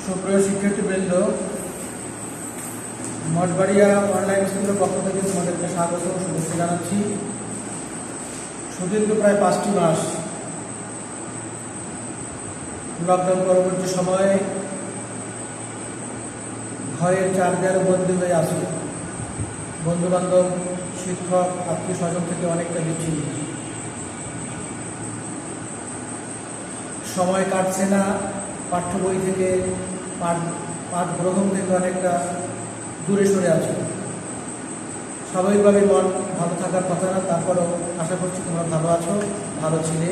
সুপ্রিয় শিক্ষার্থীবৃন্দ, মঠবাড়িয়া অনলাইন স্কুলের পক্ষ থেকে তোমাদেরকে স্বাগত ও শুভেচ্ছা জানাচ্ছি। সুদীর্ঘ প্রায় 5টি মাস লকডাউন পরবর্তী সময়ে ঘরের চার দেয়ালে বন্দী হয়ে আছি। বন্ধুবান্ধব, শিক্ষক, আত্মীয় স্বজন থেকে অনেকটা বিচ্ছিন্ন। সময় কাটছে না, পাঠ্য বই থেকে পাঠ গ্রহণ থেকে অনেকটা দূরে সরে আছে। স্বাভাবিকভাবে মন ভালো থাকার কথা না, তারপরেও আশা করছি তোমরা ভালো আছো, ভালো ছিলে।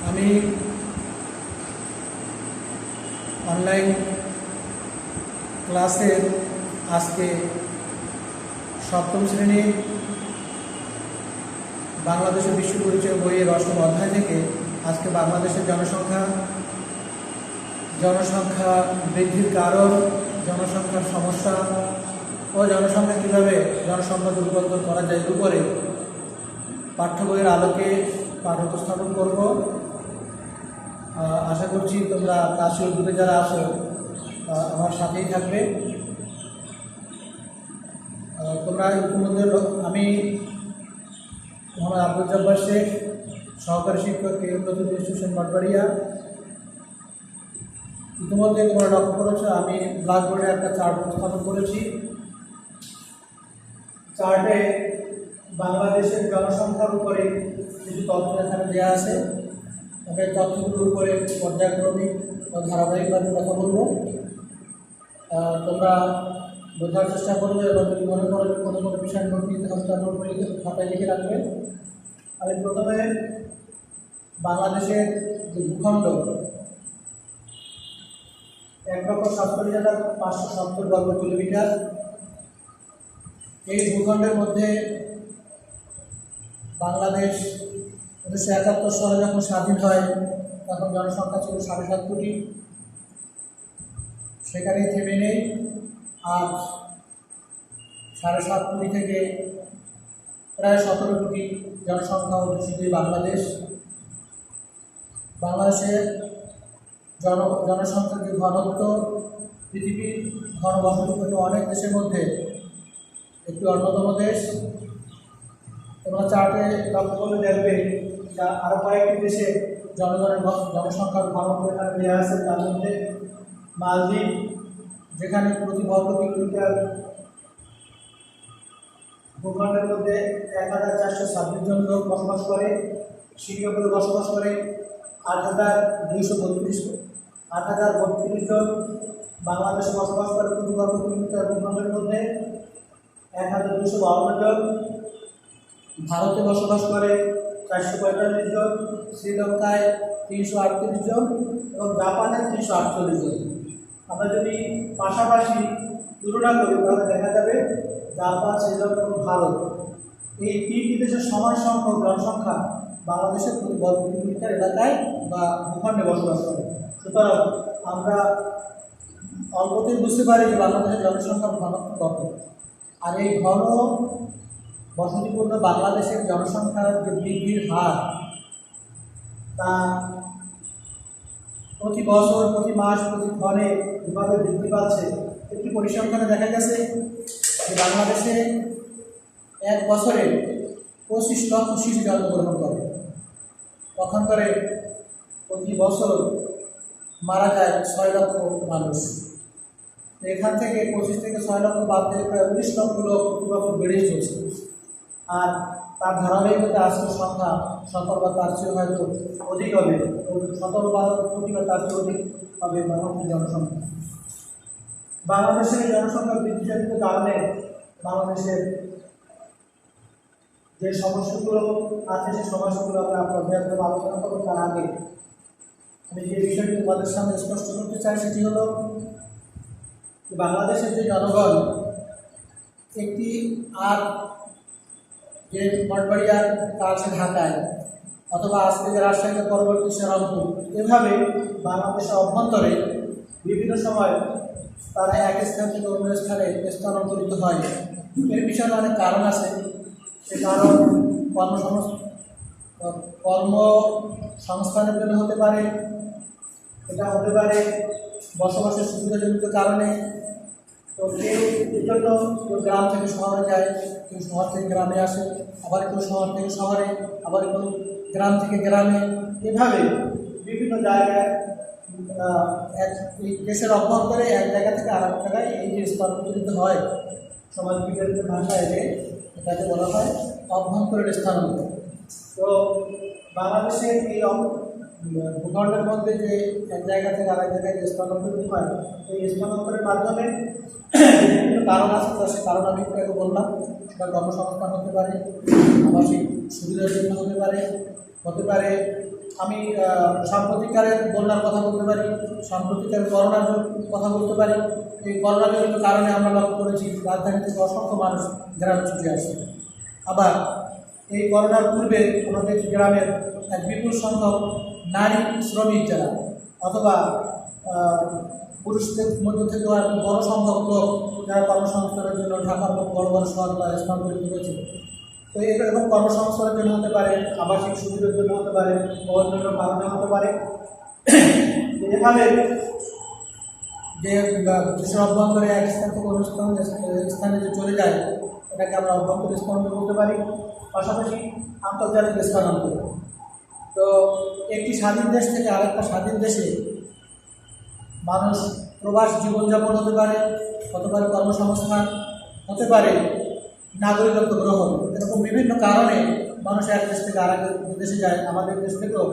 আমি অনলাইন ক্লাসের আজকে 7ম শ্রেণীর বাংলাদেশের বিশ্ব পরিচয় বইয়ের 8ম অধ্যায় থেকে আজকে বাংলাদেশের জনসংখ্যা বৃদ্ধির কারণ, জনসংখ্যার সমস্যা ও জনসংখ্যা কীভাবে জনসম্পদ রূপান্তর করা যায় এর উপরে পাঠ্য বইয়ের আলোকে পাঠ উপস্থাপন করব। আশা করছি তোমরা ক্লাসের গ্রুপে যারা আসো আমার সাথেই থাকবে। তোমরা ইতিমধ্যে, আমি মোহাম্মদ আব্দুল জব্বার শেখ, সহকারী শিক্ষক নতুন ইনস্টিটিউশন মঠবাড়িয়া। ইতিমধ্যে তোমরা লক্ষ্য করেছো আমি ব্ল্যাকবোর্ডে একটা চার্ট উপস্থাপন করেছি। চার্টে বাংলাদেশের জনসংখ্যার উপরে কিছু তথ্য এখানে দেওয়া আছে। তবে তথ্যগুলোর উপরে পর্যায়ক্রমিক ও ধারাবাহিকভাবে কথা বলবো। তোমরা বোঝার চেষ্টা করবে এবং যদি মনে করো যে কোনো বিষয় নোট নিতে হবে তার নোট খাতায় লিখে রাখবে। আমি প্রথমে বাংলাদেশের যে ভূখণ্ড 1,47,570 বর্গ কিলোমিটার, এই ভূখণ্ডের মধ্যে বাংলাদেশ 1971 সালে যখন স্বাধীন হয় তখন জনসংখ্যা ছিল 7.5 কোটি। সেখানেই থেমে নেই। আজ 7.5 কোটি থেকে প্রায় 17 কোটি জনসংখ্যা অধ্যুষিত বাংলাদেশ। বাংলাদেশের জনসংখ্যার যে ঘনত্ব পৃথিবীর ঘনবসতিপূর্ণ অনেক দেশের মধ্যে একটি অন্যতম দেশ। তোমরা চার্টে লক্ষ্য করে দেখবে যা আরও কয়েকটি দেশে জনসংখ্যার ঘনত্ব এখানে দেওয়া আছে। তার মধ্যে মালদ্বীপ, যেখানে প্রতি বর্গ কিলোমিটার ভূখণ্ডের মধ্যে 1,426 জন লোক বসবাস করে। সিঙ্গাপুরে বসবাস করে 8,232 জন। বাংলাদেশে বসবাস করে প্রতি বর্গ কিলোমিটার ভূখণ্ডের মধ্যে 1,252 জন। ভারতে বসবাস করে 445 জন, শ্রীলঙ্কায় 338 জন এবং জাপানে 348 জন। আমরা যদি পাশাপাশি তুলনা করি তাহলে দেখা যাবে জাপান, শ্রীলঙ্কা এবং ভারত এই 3টি দেশের সমান সংখ্যক জনসংখ্যা বাংলাদেশের প্রতি বর্গ কিলোমিটার এলাকায় বা ভূখণ্ডে বসবাস করে। সুতরাং আমরা অল্পতেই বুঝতে পারি যে বাংলাদেশের জনসংখ্যার ঘনত্ব কত। আর এই ঘন বসতিপূর্ণ বাংলাদেশের জনসংখ্যার যে বৃদ্ধির হার, তা প্রতি বছর, প্রতি মাস, প্রতি ক্ষণে যেভাবে বৃদ্ধি পাচ্ছে। একটি পরিসংখ্যানে দেখা গেছে যে বাংলাদেশে এক বছরে 25 লক্ষ শিশু জন্মগ্রহণ করে। পক্ষান্তরে প্রতি বছর মারা যায় 6 লক্ষ মানুষ। এখান থেকে 25 থেকে 6 লক্ষ বাদ দিয়ে প্রায় 19 লক্ষ লোক প্রতি বছর বেড়েই চলছে। আর তার ধারাবাহিকতা আজকের সংখ্যা 17 বা তার চেয়ে হয়তো অধিক হবে, 17 বা কোটি বা তার চেয়ে অধিক হবে বাংলাদেশের জনসংখ্যা। বাংলাদেশের জনসংখ্যা বৃদ্ধিজনিত কারণে বাংলাদেশের যে সমস্যাগুলো আছে সেই সমস্যাগুলো আমরা পর্যায়ক্রমে আলোচনা করব। তার আগে আমি যে বিষয়টি তোমাদের সামনে স্পষ্ট করতে চাই সেটি হলো বাংলাদেশের যে জনগণ একটি আর যে মঠবাড়িয়ার কাছে ঢাকায় অথবা আজ থেকে রাজশাহীতে পরবর্তী শ্রীরামপুর, এভাবে বাংলাদেশের অভ্যন্তরে বিভিন্ন সময় তারা এক স্থান থেকে অন্য স্থানে স্থানান্তরিত হয়। এর পিছনে অনেক কারণ আছে। সে কারণ কর্মসংস্থানের জন্য হতে পারে, এটা হতে পারে বসবাসের সুবিধাজনিত কারণে। তো কেউ এর জন্য কেউ গ্রাম থেকে শহরে যায়, কেউ শহর থেকে গ্রামে আসে, আবার কেউ শহর থেকে শহরে, আবার কেউ গ্রাম থেকে গ্রামে, এভাবে বিভিন্ন জায়গায় এই দেশের অভ্যন্তরে এক জায়গা থেকে আর এক জায়গায় এই যে স্থানান্তরিত হয় সমাজবিজ্ঞানের ভাষায় এটাকে বলা হয় অভ্যন্তরীণ স্থানান্তর। তো বাংলাদেশের এই ভূখণ্ডের মধ্যে যে এক জায়গা থেকে আরেক জায়গায় যে স্থানান্তরিত হয়, এই স্থানান্তরের মাধ্যমে বিভিন্ন কারণ আছে। তো সে কারণ আমি একটু বললাম, সেটা কর্মসংস্থান হতে পারে, আবাসিক সুবিধার জন্য হতে পারে। আমি সাম্প্রতিককালের বন্যার কথা বলতে পারি, সাম্প্রতিককালের করোনার কথা বলতে পারি। এই করোনাজনিত কারণে আমরা লক্ষ্য করেছি রাজধানী থেকে অসংখ্য মানুষ গ্রামে ছুটে আসে। আবার এই করোনার পূর্বে আমাদের গ্রামের এক বিপুল সংখ্যক নারী শ্রমিক যারা, অথবা পুরুষদের মধ্য থেকেও এক বড় সংখ্যক লোক যারা কর্মসংস্থানের জন্য ঢাকার মতো বড় বড় শহরগুলো স্থানান্তরিত হয়েছে। তো এরকম কর্মসংস্থানের জন্য হতে পারে, আবাসিক সুবিধার জন্য হতে পারে, অন্যান্য কারণে হতে পারে। এভাবে যে দেশের অভ্যন্তরে এক স্থান থেকে অন্য স্থানে যে চলে যায়, এটাকে আমরা অভ্যন্তরীণ স্থানান্তর বলতে পারি। পাশাপাশি আন্তর্জাতিক স্থানান্তর। তো একটি স্বাধীন দেশ থেকে আরেকটা স্বাধীন দেশে মানুষ প্রবাস জীবনযাপন হতে পারে কর্মসংস্থান, হতে পারে নাগরিকত্ব গ্রহণ। এরকম বিভিন্ন কারণে মানুষ এক দেশ থেকে আরেক দেশে যায়। আমাদের দেশ থেকেও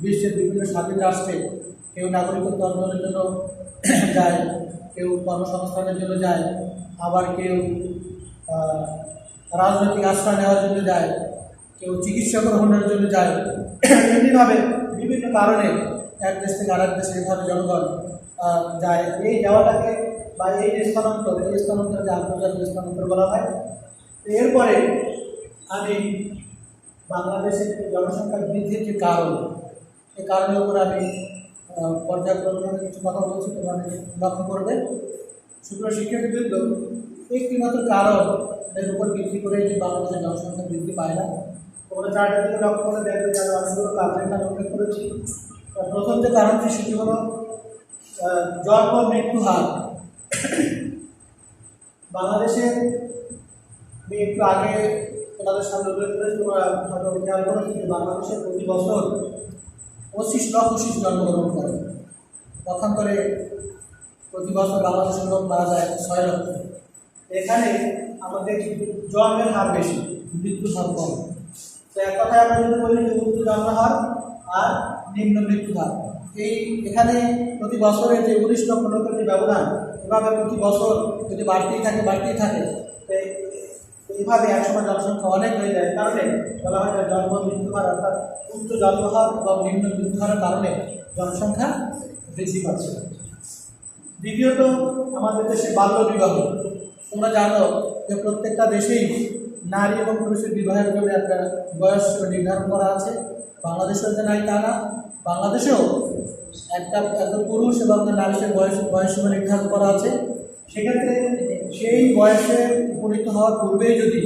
বিশ্বের বিভিন্ন স্বাধীন রাষ্ট্রে কেউ নাগরিকত্ব অর্জনের জন্য যায়, কেউ কর্মসংস্থানের জন্য যায়, আবার কেউ রাজনৈতিক আশ্রয় নেওয়ার জন্য যায়, কেউ চিকিৎসা গ্রহণের জন্য যায়। এমনিভাবে বিভিন্ন কারণে এক দেশ থেকে আরেক দেশে এভাবে জনগণ যায়। এই যাওয়াটাকে বা এই যে স্থানান্তরকে আন্তর্জাতিক স্থানান্তর বলা হয়। এরপরে আমি বাংলাদেশের জনসংখ্যার বৃদ্ধির যে কারণ, এই কারণের উপর আমি পর্যায়ক্রমে কিছু কথা বলছি, তোমরা লক্ষ্য করবে। সুতরাং শিক্ষার্থীবৃন্দ, একটিমাত্র কারণ এর উপর ভিত্তি করে যে বাংলাদেশের জনসংখ্যা বৃদ্ধি পায় না। তোমরা চারটার দিকে লক্ষ্য করে দেখবে যে আমি অনেকগুলো কারণের নাম উল্লেখ করেছি। প্রথম যে কারণটি সেটি হলো জন্ম মৃত্যু হার। বাংলাদেশে আমি একটু আগে তোমাদের সামনে উল্লেখ করেছি, তোমরা হয়তো খেয়াল করেছি যে বাংলাদেশে প্রতি বছর 25 লক্ষ শিশু জন্মগ্রহণ করে। পক্ষান্তরে প্রতি বছর বাংলাদেশের লোক মারা যায় 6 লক্ষ। এখানে আমাদের জন্মের হার বেশি, মৃত্যুর হার কম। তো এক কথায় আমরা যদি বলি যে উচ্চ জন্মের হার আর নিম্ন মৃত্যুর হার, এখানে প্রতি বছরে যে 19 লক্ষ লোকের যে ব্যবধান, এভাবে প্রতি বছর যদি বাড়তেই থাকে, এইভাবে একসময় জনসংখ্যা অনেক হয়ে যায়। কারণে বলা হয় যে জন্ম মৃত্যু হার, অর্থাৎ উচ্চ জন্মহার এবং নিম্ন মৃত্যু হারের কারণে জনসংখ্যা বৃদ্ধি পাচ্ছে। দ্বিতীয়ত, আমাদের দেশে বাল্য বিবাহ। তোমরা জানো যে প্রত্যেকটা দেশেই নারী এবং পুরুষের বিবাহের জন্য একটা বয়স নির্ধারণ করা আছে। বাংলাদেশেও যে নাই তা না, বাংলাদেশেও একজন পুরুষ এবং নারীর বয়স নির্ধারণ করা আছে। সেক্ষেত্রে সেই বয়সে উপনীত হওয়ার পূর্বেই যদি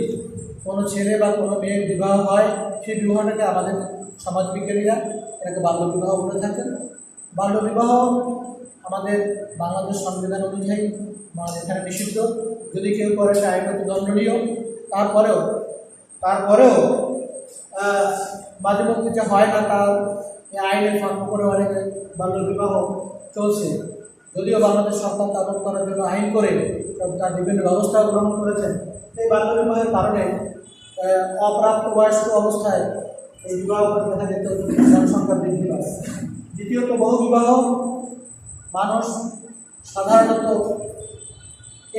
কোনো ছেলে বা কোনো মেয়ের বিবাহ হয়, সেই বিবাহটাকে আমাদের সমাজবিজ্ঞানীরা এটাকে বাল্যবিবাহ বলে থাকেন। বাল্যবিবাহ আমাদের বাংলাদেশ সংবিধান অনুযায়ী এখানে নিষিদ্ধ। যদি কেউ করে সে আইনত দণ্ডনীয়। তারপরেও মাঝে মধ্যে যে হয় না, তার আইনের ফাঁক করে অনেকে বাল্যবিবাহ চলছে। যদিও বাংলাদেশ সরকার তা রোধ করার জন্য আইন করে তার বিভিন্ন ব্যবস্থা গ্রহণ করেছেন। এই বাল্যবিবাহের কারণে অপ্রাপ্ত বয়স্ক অবস্থায় এই বিবাহ দেখা যেত জনসংখ্যা বৃদ্ধি পায়। দ্বিতীয়ত, বহুবিবাহ। মানুষ সাধারণত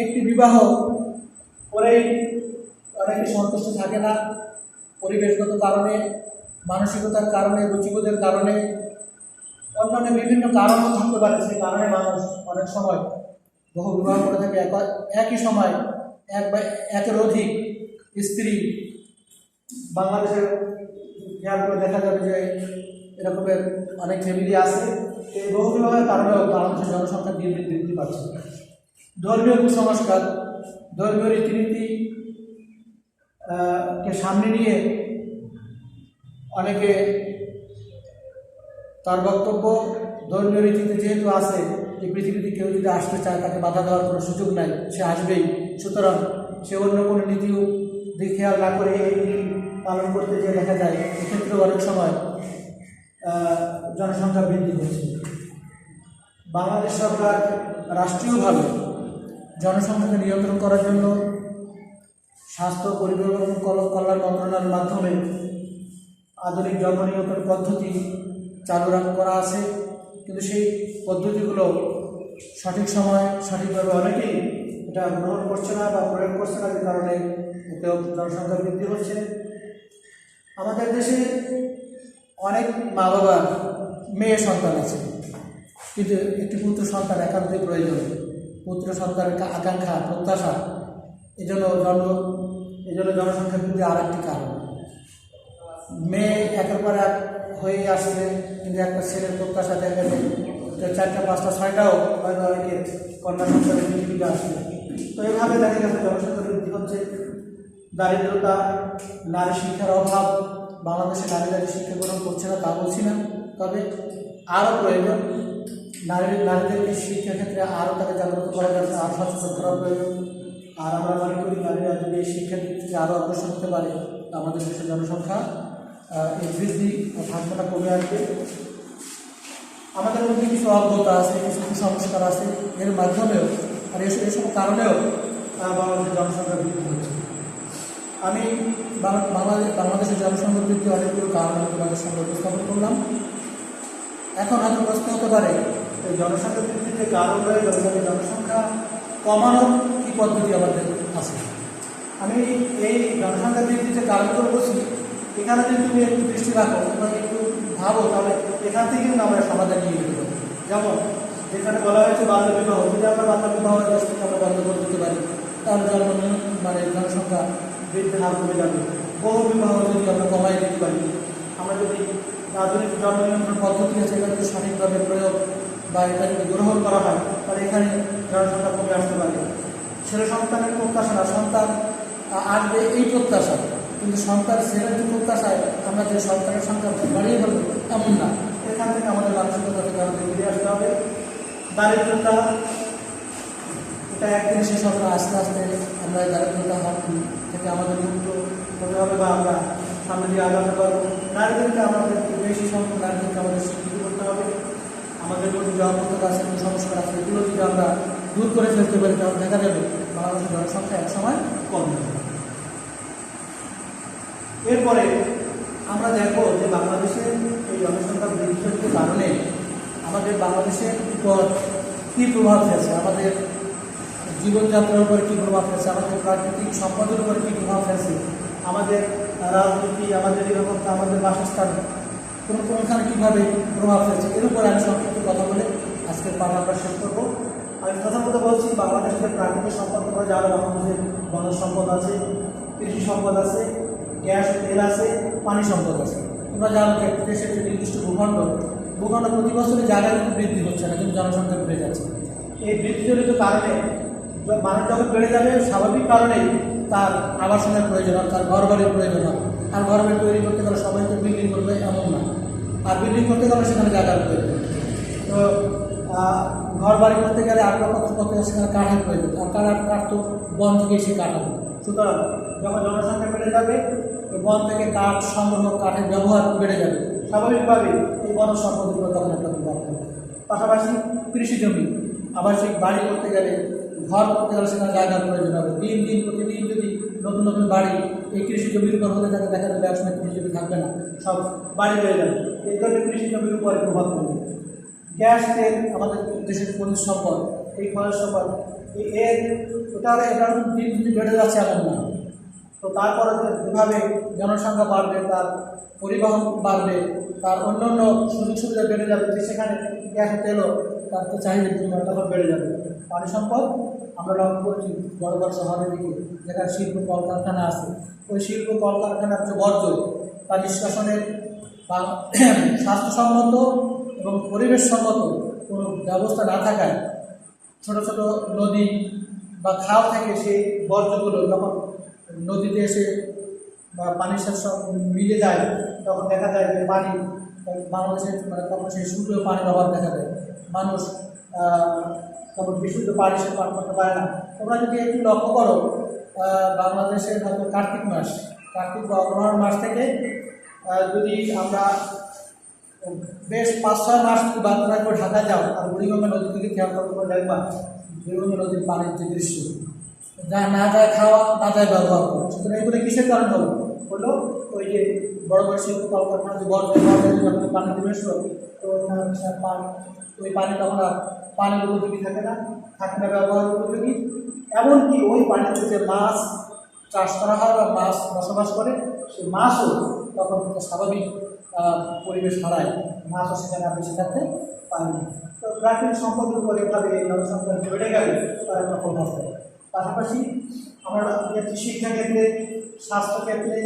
একটি বিবাহ করেই অনেকে সন্তুষ্ট থাকে না। পরিবেশগত কারণে, মানসিকতার কারণে, রুচিবোধের কারণে, অন্যান্য বিভিন্ন কারণও থাকতে পারে। সেই কারণে মানুষ অনেক সময় বহু বিবাহ করে থাকে। একই সময় একের অধিক স্ত্রী, বাংলাদেশের খেয়াল করে দেখা যাবে যে এরকমের অনেক ফ্যামিলি আছে। এই বহু বিবাহের কারণেও বাংলাদেশের জনসংখ্যা দিন দিন বৃদ্ধি পাচ্ছে। ধর্মীয় কুসংস্কার, ধর্মীয় রীতিনীতি কে সামনে নিয়ে অনেকে তার বক্তব্য, ধর্মীয় রীতিতে যেহেতু আছে যে পৃথিবীতে কেউ যদি আসতে চায় তাকে বাধা দেওয়ার কোনো সুযোগ নাই, সে আসবেই। সুতরাং সে অন্য কোনো নীতিও দিক খেয়াল না করে এই নীতি পালন করতে গিয়ে দেখা যায় এক্ষেত্রে অনেক সময় জনসংখ্যা বৃদ্ধি হচ্ছে। বাংলাদেশ সরকার রাষ্ট্রীয়ভাবে জনসংখ্যাকে নিয়ন্ত্রণ করার জন্য স্বাস্থ্য পরিবার এবং কল্যাণ মন্ত্রণালয়ের মাধ্যমে আধুনিক জন্ম নিয়ন্ত্রণ পদ্ধতি চালু করা আছে, কিন্তু সেই পদ্ধতিগুলো সঠিক সময় সঠিকভাবে অনেকেই এটা গ্রহণ করছে না বা প্রয়োগ করছে না, যে কারণে এতেও জনসংখ্যা বৃদ্ধি হচ্ছে। আমাদের দেশে অনেক মা বাবার মেয়ে সন্তান আছে, কিন্তু একটি পুত্র সন্তান একান্তই প্রয়োজন। পুত্র সন্তানের আকাঙ্ক্ষা, প্রত্যাশা, এজন্য জনসংখ্যা বৃদ্ধি আর একটি কারণ। মেয়ে একের পর এক হয়ে আসছে, কিন্তু একটা ছেলের প্রত্যাশা দেখা গেছে 4টা 5টা 6টাও হয়তো অনেকে কন্যা সন্তানের পৃথিবীতে আসছে। তো এইভাবে দেখা গেছে জনসংখ্যা বৃদ্ধি হচ্ছে। দারিদ্রতা, নারী শিক্ষার অভাব, বাংলাদেশে নারীদের শিক্ষা গ্রহণ করছে না তা বলছি না, তবে আরও প্রয়োজন। নারীদেরকে শিক্ষার ক্ষেত্রে আরও তাকে জাগ্রত করা যাচ্ছে, আরও সচেতন করা প্রয়োজন। আর আমরা মনে করি নারীরা যদি এই শিক্ষার দিক থেকে আরও অগ্রসর হতে পারে, আমাদের দেশের জনসংখ্যা এই বৃদ্ধি ও ভাগ্যটা কমে আসবে। আমাদের মধ্যে কিছু অজ্ঞতা আছে, কিছু কুসংস্কার আছে, এর মাধ্যমেও আর এসব কারণেও বাংলাদেশের জনসংখ্যা বৃদ্ধি হচ্ছে। আমি বাংলাদেশের জনসংখ্যা বৃদ্ধি অনেকগুলো কারণ তোমাদের সঙ্গে উপস্থাপন করলাম। এখন হয়তো প্রশ্ন হতে পারে, এই জনসংখ্যা বৃদ্ধির যে কারণ রয়েছে, জনসংখ্যা কমানোর কী পদ্ধতি আমাদের আছে। আমি এই জনসংখ্যা বৃদ্ধির যে কারণগুলো বলছি, এখানে যদি তুমি একটু দৃষ্টি রাখো এবং একটু ভাবো, তাহলে এখান থেকে কিন্তু আমরা সমাধান নিয়ে যেতে পারি। যেমন যেখানে বলা হয়েছে বাল্য বিবাহ, যদি আমরা বাল্য বিবাহের কাছ থেকে আমরা বন্ধ করে দিতে পারি, তাহলে জনসংখ্যা বৃদ্ধির হার কমে যাবে। বহু বিবাহ যদি আমরা কমাই দিতে পারি, আমরা যদি আধুনিক জন্ম নিয়ন্ত্রণ পদ্ধতি আছে এটা যদি সঠিকভাবে প্রয়োগ বা এটা যদি গ্রহণ করা হয়, তাহলে এখানে জনসংখ্যা কমে আসতে পারে। ছেলে সন্তানের প্রত্যাশা না, সন্তান আসবে এই প্রত্যাশা, কিন্তু ছেলের যে প্রত্যাশায় আমরা যে সন্তানের সংখ্যা বাড়িয়ে ফেলবো এমন না। এখান থেকে আমাদের মানসিকতা থেকে আমাদের ফিরে আসতে হবে। দারিদ্রতা, এটা একদিনে শেষ হবে না, আস্তে আস্তে আমরা দারিদ্রতা হাত থেকে আমাদের মুক্ত হতে হবে বা আমরা সামনে দিয়ে আগাতে পারবো। নারীদেরকে আমাদের বেশি সংখ্যক নারীদেরকে আমাদের স্বীকৃতি করতে হবে। আমাদের মধ্যে যে অজ্ঞতা আছে, কুসংস্কার আছে, এগুলো যদি আমরা দূর করে ফেলতে পারি, তাহলে দেখা যাবে বাংলাদেশের জনসংখ্যা একসময় কমবে। এরপরে আমরা দেখব যে বাংলাদেশের এই জনসংখ্যা বৃদ্ধির কারণে আমাদের বাংলাদেশের উপর কী প্রভাব ফেলছে, আমাদের জীবনযাত্রার উপর কী প্রভাব ফেলছে, আমাদের প্রাকৃতিক সম্পদের উপর কী প্রভাব ফেলছে, আমাদের রাজনীতি, আমাদের নিরাপত্তা, আমাদের বাসস্থান কোনখানে কীভাবে প্রভাব ফেলছে, এর উপর আমি সংক্ষিপ্ত কথা বলে আজকের পাঠ আমরা শেষ করবো। আমি প্রথমত বলছি, বাংলাদেশের প্রাকৃতিক সম্পদ করে যারা বাংলাদেশের বনজ সম্পদ আছে, কৃষি সম্পদ আছে, গ্যাস তেল আছে, পানি সম্পদ আছে। তোমরা জানো যে দেশের যে নির্দিষ্ট ভূখণ্ড প্রতি বছরই জায়গায় বৃদ্ধি হচ্ছে না, কিন্তু জনসংখ্যা বেড়ে যাচ্ছে। এই বৃদ্ধিজনিত কারণে মানুষ যখন বেড়ে যাবে, স্বাভাবিক কারণেই তার আবাসনের প্রয়োজন হয়, তার ঘরবাড়ির প্রয়োজন হয়। আর ঘরবাড়ি তৈরি করতে গেলে সবাই তো বিল্ডিং করবে এমন না, আর বিল্ডিং করতে গেলে সেখানে জায়গার প্রয়োজন। তো ঘর বাড়ি করতে গেলে আসবাবপত্র করতে গেলে সেখানে কাঠের প্রয়োজন, আর কাঠ তো বন থেকে এসে কাঠ হবে। সুতরাং যখন জনসংখ্যা বেড়ে যাবে, বন থেকে কাঠ সংগ্রহ, কাঠের ব্যবহার বেড়ে যাবে, স্বাভাবিকভাবে এই বনজ সম্পদের উপর তখন একটা প্রভাব পড়বে। পাশাপাশি কৃষি জমি, আবাসিক বাড়ি করতে গেলে, ঘর করতে গেলে সেখানে জায়গার প্রয়োজন হবে। প্রতিদিন যদি নতুন নতুন বাড়ি এই কৃষি জমির উপর হলে তাকে দেখা যাবে একসময় কৃষি জমি থাকবে না, সব বাড়ি হয়ে যাবে। এই কারণে কৃষি জমির উপরে প্রভাব পড়বে। গ্যাস তেল আমাদের দেশের খনিজ সম্পদ, এই খনিজ সম্পদ এটা দিন দিন বেড়ে যাচ্ছে এমন না। তো তারপরে যেভাবে জনসংখ্যা বাড়বে, তার পরিবহন বাড়বে, তার অন্যান্য সুযোগ সুবিধা বেড়ে যাবে, সেখানে গ্যাস তেলও তার তো চাহিদা তখন বেড়ে যাবে। পানি সম্পদ আমরা লক্ষ্য করছি বড় বড় শহরের দিকে, যেখানে শিল্প কলকারখানা আছে, ওই শিল্প কলকারখানার যে বর্জ্য তার নিষ্কাশনের বা স্বাস্থ্যসম্মত এবং পরিবেশসম্মত কোনো ব্যবস্থা না থাকায় ছোট ছোট নদী বা খাল থেকে সেই বর্জ্যগুলো যখন নদীতে এসে বা পানির সাথে মিলে যায়, তখন দেখা যায় যে পানি বাংলাদেশের তখন সেই সুপ্রিয় পানির অভাব দেখা দেয়। মানুষ তখন বিশুদ্ধ পানি সে পান করতে পারে না। তোমরা যদি একটু লক্ষ্য করো, বাংলাদেশের হয়তো কার্তিক বা অগ্রহায়ণ মাস থেকে যদি আমরা বেশ 5-6 মাস যদি বাচ্চারা করে ঢাকা যাও আর বুড়িগঙ্গা নদীর দিকে খেয়াল করতে দেখবা বুড়িগঙ্গা নদীর পানির যে দৃশ্য, যা না যায় খাওয়া, না যায় ব্যবহার করা। সুতরাং এগুলো কিসের কারণ হলো ওই যে বড় বড় শিল্প কলকারখানা যে বর্জ্য পানি দিবে, তো ওই পানি তখন আর পানির উপযোগী থাকে না ব্যবহার উপযোগী। এমনকি ওই পানিতে যে মাছ চাষ করা হয় বা মাছ বসবাস করে, সেই মাছও তখন স্বাভাবিক পরিবেশ হারায়, মাছও সেখানে আর বেশি থাকতে পারে না। তো প্রাকৃতিক সম্পদের উপর এভাবে এই জনসংখ্যা বেড়ে গেলে তার একটা প্রভাব পড়ে। পাশাপাশি আমরা শিক্ষাক্ষেত্রে, স্বাস্থ্যক্ষেত্রে,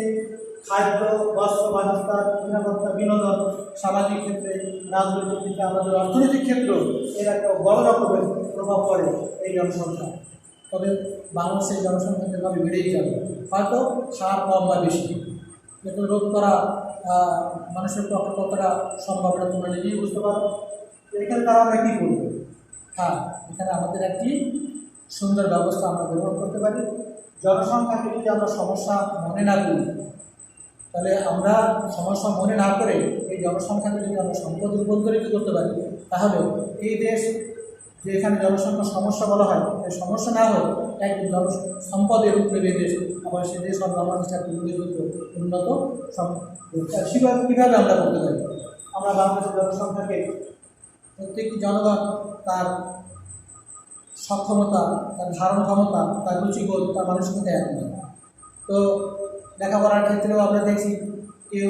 খাদ্য, বস্ত্র, বাসস্থান, নিরাপত্তা, বিনোদন, সামাজিক ক্ষেত্রে, রাজনৈতিক ক্ষেত্রে, আমাদের অর্থনৈতিক ক্ষেত্রেও এর একটা বড় রকমের প্রভাব পড়ে এই জনসংখ্যা। তবে বাংলাদেশের জনসংখ্যা যেভাবে বেড়েই যাবে, হয়তো সার কম বা বেশি, কিন্তু রোধ করা মানুষের পক্ষে কতটা সম্ভব এটা তোমরা নিজেই বুঝতে পারো। এখানে তারা আমরা কী করবো? হ্যাঁ, এখানে আমাদের একটি সুন্দর ব্যবস্থা আমরা গ্রহণ করতে পারি। জনসংখ্যাকে যদি আমরা সমস্যা মনে না করি, তাহলে আমরা সমস্যা মনে না করে এই জনসংখ্যাকে যদি আমরা সম্পদে রূপান্তরিত করতে পারি, তাহলে এই দেশ যে এখানে জনসংখ্যার সমস্যা বলা হয়, এই সমস্যা না হয় একদিন সম্পদের রূপ নেবে দেশ, আবার সে দেশ হবে বাংলাদেশ একটি উন্নত কীভাবে আমরা করতে পারি? আমরা বাংলাদেশের জনসংখ্যাকে প্রত্যেকটি জনগণ তার সক্ষমতা, তার ধারণ ক্ষমতা, তার রুচিবোধ, তার মানসিকতা এক নয়। তো লেখাপড়ার ক্ষেত্রেও আমরা দেখছি কেউ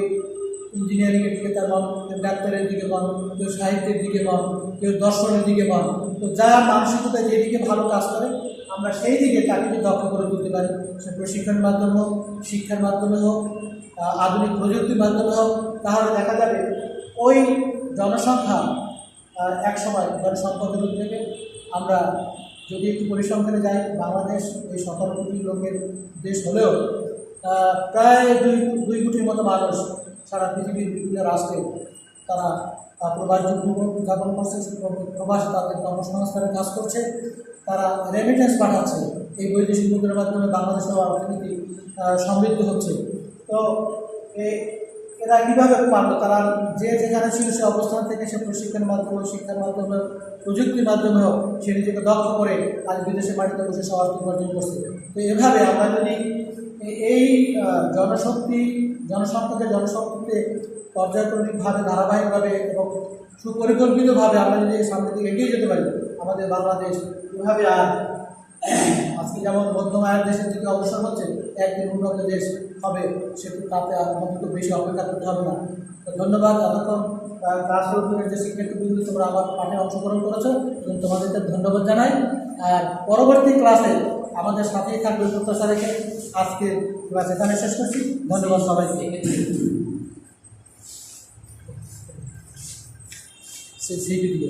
ইঞ্জিনিয়ারিংয়ের দিকে তার মন, কেউ ডাক্তারের দিকে মন, কেউ সাহিত্যের দিকে মন, কেউ দর্শনের দিকে মন। তো যার মানসিকতা যেদিকে ভালো কাজ করে আমরা সেই দিকে তাকে যদি দক্ষ করে তুলতে পারি, সে প্রশিক্ষণের মাধ্যমে হোক, শিক্ষার মাধ্যমে হোক, আধুনিক প্রযুক্তির মাধ্যমে হোক, তাহলে দেখা যাবে ওই জনসংখ্যা একসময় জনসম্পদের রূপ থেকে আমরা যদি একটু পরিসংখ্যানে যাই, বাংলাদেশ এই 17 কোটি লোকের দেশ হলেও প্রায় 2 কোটির মতো মানুষ সারা পৃথিবীর বিভিন্ন রাষ্ট্রে তারা প্রবাস জীবনযাপন করছে, প্রবাস তাদের কর্মসংস্থানের কাজ করছে, তারা রেমিটেন্স পাঠাচ্ছে। এই বৈদেশিক মুদ্রার মাধ্যমে বাংলাদেশের অর্থনীতি সমৃদ্ধ হচ্ছে। তো এরা কীভাবে পারল? তারা যে যেখানে ছিল সে অবস্থান থেকে সে প্রশিক্ষণের মাধ্যমে, শিক্ষার মাধ্যমে, প্রযুক্তির মাধ্যমে হোক, সে নিজেকে দক্ষ করে আজ বিদেশে মাটিতে বসে সব অর্থ উপার্জন করছে। তো এভাবে আমরা যদি এই জনসংখ্যাকে জনশক্তিতে পর্যায়ক্রমিকভাবে, ধারাবাহিকভাবে এবং সুপরিকল্পিতভাবে আমরা যদি সামনের দিকে এগিয়ে যেতে পারি, আমাদের বাংলাদেশ এভাবে আর আজকে যেমন মধ্যম আয়ের দেশের দিকে অবসর হচ্ছে, একদিন উন্নত দেশ হবে, সেটা তাতে আমাদের খুব বেশি অপেক্ষা করতে হবে না। তো ধন্যবাদ। এতক্ষণ ক্লাস রুমের যে শিক্ষার্থীবৃন্দ তোমরা আমার পাঠে অংশগ্রহণ করেছো এবং তোমাদেরকে ধন্যবাদ জানাই। আর পরবর্তী ক্লাসে আমাদের সাথেই থাকবে প্রত্যাশা রেখে আজকের ক্লাস এখানে শেষ করছি। ধন্যবাদ সবাইকে। সেই ভিডিও